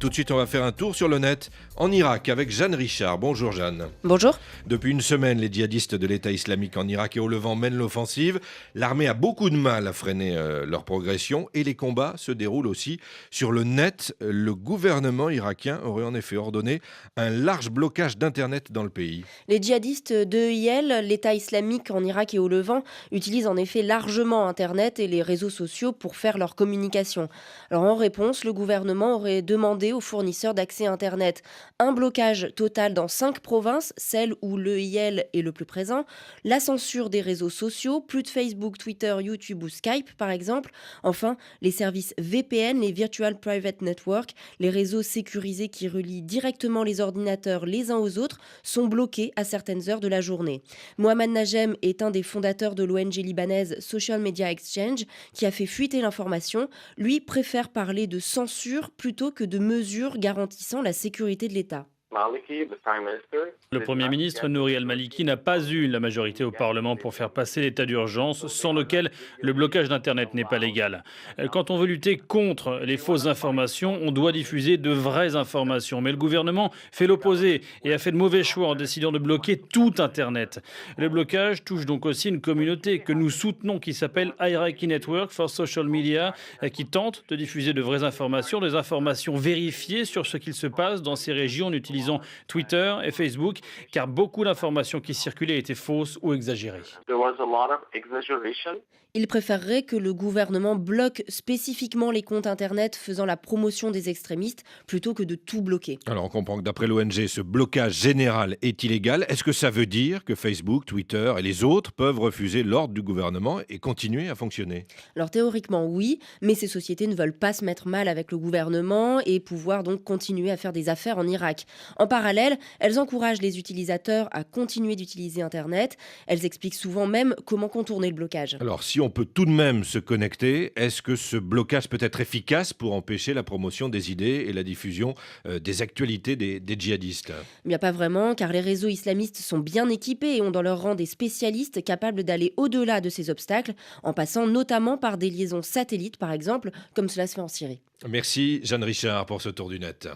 Tout de suite, on va faire un tour sur le net en Irak avec Jeanne Richard. Bonjour Jeanne. Bonjour. Depuis une semaine, les djihadistes de l'État islamique en Irak et au Levant mènent l'offensive. L'armée a beaucoup de mal à freiner leur progression et les combats se déroulent aussi sur le net. Le gouvernement irakien aurait en effet ordonné un large blocage d'Internet dans le pays. Les djihadistes d'EIL, l'État islamique en Irak et au Levant, utilisent en effet largement Internet et les réseaux sociaux pour faire leur communication. Alors en réponse, le gouvernement aurait demandé aux fournisseurs d'accès Internet un blocage total dans 5 provinces, celles où l'EIL est le plus présent, la censure des réseaux sociaux, plus de Facebook, Twitter, YouTube ou Skype par exemple. Enfin, les services VPN, les Virtual Private Network, les réseaux sécurisés qui relient directement les ordinateurs les uns aux autres, sont bloqués à certaines heures de la journée. Mohamed Najem est un des fondateurs de l'ONG libanaise Social Media Exchange qui a fait fuiter l'information. Lui préfère parler de censure plutôt que de mesures garantissant la sécurité de l'État. Le Premier ministre Nouri al-Maliki n'a pas eu la majorité au Parlement pour faire passer l'état d'urgence, sans lequel le blocage d'Internet n'est pas légal. Quand on veut lutter contre les fausses informations, on doit diffuser de vraies informations. Mais le gouvernement fait l'opposé et a fait de mauvais choix en décidant de bloquer tout Internet. Le blocage touche donc aussi une communauté que nous soutenons qui s'appelle Iraqi Network for Social Media, qui tente de diffuser de vraies informations, des informations vérifiées sur ce qu'il se passe dans ces régions en utilisant Twitter et Facebook, car beaucoup d'informations qui circulaient étaient fausses ou exagérées. Il préférerait que le gouvernement bloque spécifiquement les comptes Internet faisant la promotion des extrémistes plutôt que de tout bloquer. Alors on comprend que d'après l'ONG, ce blocage général est illégal. Est-ce que ça veut dire que Facebook, Twitter et les autres peuvent refuser l'ordre du gouvernement et continuer à fonctionner ? Alors théoriquement oui, mais ces sociétés ne veulent pas se mettre mal avec le gouvernement et pouvoir donc continuer à faire des affaires en Irak. En parallèle, elles encouragent les utilisateurs à continuer d'utiliser Internet. Elles expliquent souvent même comment contourner le blocage. Alors si on peut tout de même se connecter, est-ce que ce blocage peut être efficace pour empêcher la promotion des idées et la diffusion des actualités des djihadistes ? Il n'y a pas vraiment, car les réseaux islamistes sont bien équipés et ont dans leur rang des spécialistes capables d'aller au-delà de ces obstacles, en passant notamment par des liaisons satellites par exemple, comme cela se fait en Syrie. Merci Jeanne Richard pour ce tour du net.